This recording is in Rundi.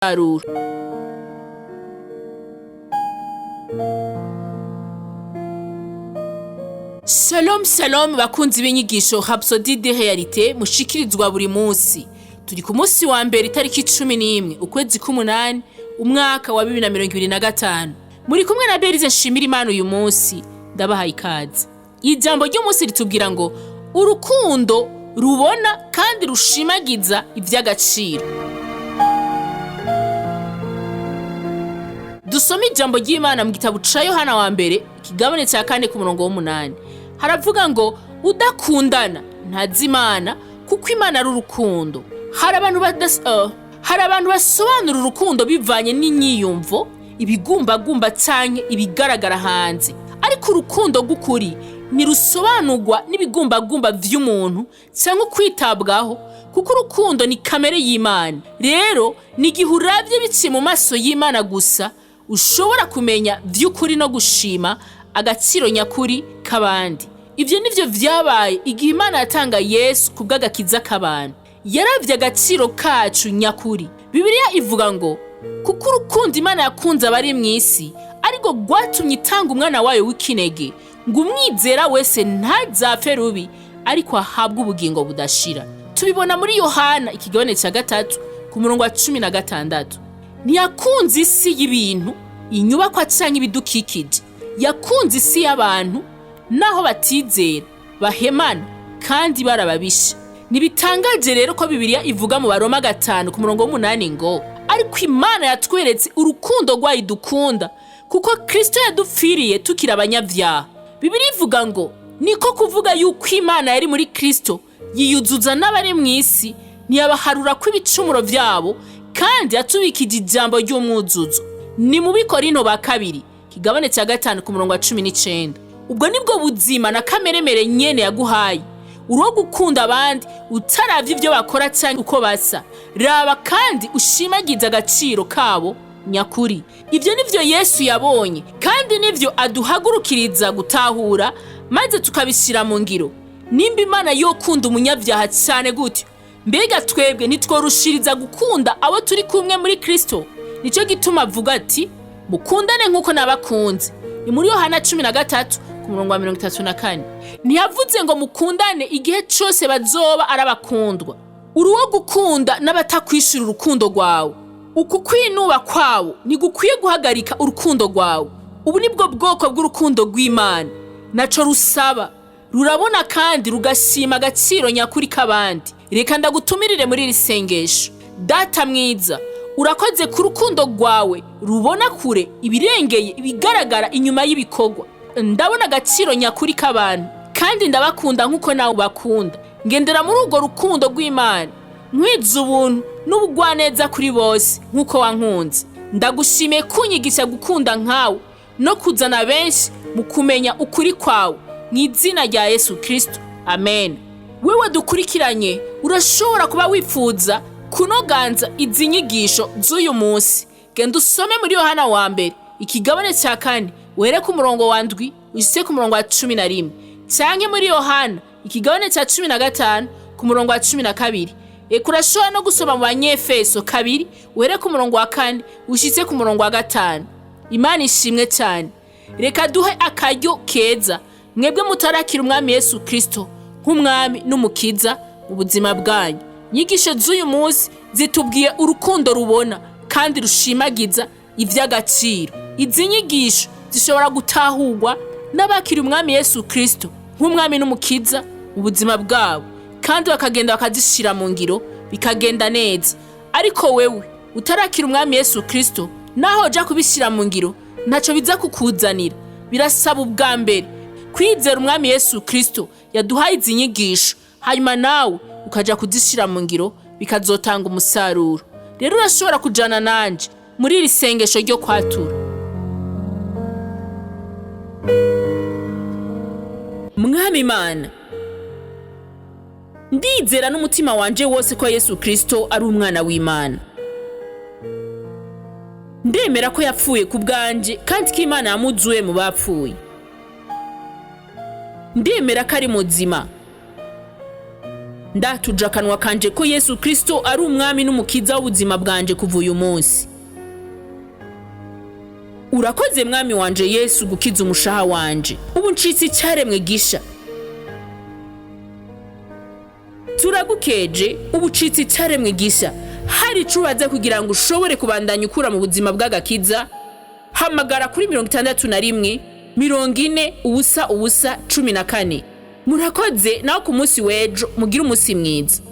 umusaruro. Shalom bakunzi b'inyigisho Rhapsodie de realites mushikirizwa buri munsi. Turi ku munsi wa mbere itariki 11 ukwezi k'umunani umwaka wa 2025. Muri kumwe na Berize nshimira Imana uyu munsi ndabahaye ikaze. Ijambo ry'umunsi ritubwira ngo urukundo rubona kandi rushimagiza ivy'agaciro. Dusoma ijambo ry'Imana mu gitabo ca Yohana wa mbere ikigabane cya 4 ku murongo w'8. Haravuga ngo udakundana ntazi Imana kuko Imana ari urukundo. Hari abantu basobanura urukundo bivanye n'inyiyumvo, ibigumbagumba canke ibigaragara hanze. Ariko urukundo rw'ukuri nirusobanurwa n'ibigumbagumba vy'umuntu cyangwa kwitabwaho, kuko urukundo ni kamere y'Imana. Rero nigihe uravye biciye mu maso y'Imana gusa ushobora kumenya vy'ukuri no gushima agaciro nyakuri kabandi. Ivyo nivyo vyabaye igihe Imana yatanga Yesu kubw'agakiza k'abantu. Yaravye agaciro kacu nyakuri. Bibiliya ivuga ngo kuko urukundo Imana yakunze abari mw'isi ariko gwatumye itanga umwana wayo w'ikinege ngo umwizera wese ntazapfe rubi ariko ahabwe ubugingo budashira. Tubibona muri Yohana ikigabane cya 3 ku murongo wa 16. Ntiyakunze isi y'ibintu, inyubakwa canke ibidukikije. Yakunze isi y'abantu naho batizera, bahemana kandi barababisha. Nibitangaje rero ko Bibiliya ivuga mu Baroma 5 ku murongo w'8 ngo ariko Imana yatweretse urukundo rwayo dukunda kuko Kristo yadupfiriye tukiri abanyavyaha. Bibiliya ivuga ngo niko kuvuga yuko Imana yari muri Kristo yiyuzuza n'abari mw'isi, ntiyabaharura ko ibicumuro vyabo kandi yatubikije ijambo ry'umwuzuzo. Ni mu Bikorinto ba 2 kigabane cya 5 ku murongo wa 19. Ubwo nibwo buzima na kameremere nyene yaguhaye, uruwo gukunda abandi utaravye ivyo bakora cyangwa uko basa. Raba kandi ushimagiza agaciro kabo nyakuri. Ivyo nivyo Yesu yabonye kandi nivyo aduhagurukiriza gutahura maze tukabishira mu ngiro. Nimba Imana yokunda umunyavyaha cyane gutyo, mbega twebwe nitworushiriza gukunda abo turi kumwe muri Kristo? Nico gituma avuga ati mukundane nkuko nabakunze. Ni muri Yohana 13 ku murongo wa 34. Ntiyavuze ngo mukundane igihe cyose bazoba arabakundwa. Uruwo gukunda n'abatakwishira urukundo rwawe. Uku kwinuba kwawo ni gukwiye guhagarika urukundo rwawe. Ubu nibwo bwoko bw'urukundo rw'Imana. Naco rusaba, rurabona kandi rugashima agaciro nyakuri kabandi. Reka ndagutumirire muri iri sengesho. Data mwiza, urakoze ku rukundo rwawe rubona kure ibirengeye ibigaragara inyuma y'ibikorwa. Ndabona agaciro nyakuri k'abantu kandi ndabakunda nkuko nawe bakunda. Ngendera muri urwo rukundo rw'Imana, nkwiza ubuntu n'ubugwaneza kuri bose nkuko wankunze. Ndagushimiye kunyigisha gukunda nkawe no kuzana benshi mu kumenya ukuri kwawe, mu izina rya Yesu Kristo, amen. Wewe dukurikiranye urashobora kuba wifuza kunoganza izi nyigisho z'uyu munsi. Genda usome muri Yohana wa mbere ikigabane cya 4 uhere ku murongo wa 7 ushitse ku murongo wa 11, canke muri Yohana ikigabane cya 15 ku murongo wa 12. Urashobora no gusoma mu Banyefeso 2 uhere ku murongo wa 4 ushitse ku murongo wa 5. Imana ishimwe cyane. Reka duhe akaryo keza mwebwe mutarakira umwami Yesu Kristo nk'umwami n'umukiza mu buzima bwanyu. Nyigisho z'uyu munsi zitubwiye urukundo rubona kandi rushimagiza ivy'agaciro. Izi nyigisho zishobora gutahurwa n'abakiri umwami Yesu Kristo nk'umwami n'umukiza mu buzima bwabo kandi bakagenda bakazishira mu ngiro bikagenda neza. Ariko wewe utarakira umwami Yesu Kristo, naho ja kubishira mu ngiro ntaco biza kukuzanira. Birasaba ubwa mbere kwizera umwami Yesu Kristo yaduhaye izi nyigisho, hanyuma nawe ukaja kuzishira mu ngiro bikazotanga umusaruro. Rero urashobora kujana nanje muri iri sengesho ryo kwatura. Mwami Imana, ndizera n'umutima wanje wose ko Yesu Kristo ari umwana w'Imana. Ndemera ko yapfuye ku bwanje kandi ko Imana yamuzuye mu bapfuye. Ndemera ko ari muzima. ndatuje akanwa kanje ko Yesu Kristo ari umwami n'umukiza w'ubuzima bwanje kuva uyu munsi. Urakoze mwami wanje Yesu gukiza umushaha wanje, ubu ncitse icyaremwe gisha. Turagukeje, ubu ncitse icyaremwe gisha. Hari icubaza kugira ngo ushobore kubandanya ukura mu buzima bw'agakiza, hamagara kuri 61 40 ubusa 14. Murakoze naho ku munsi w'ejo, mugira umunsi mwiza.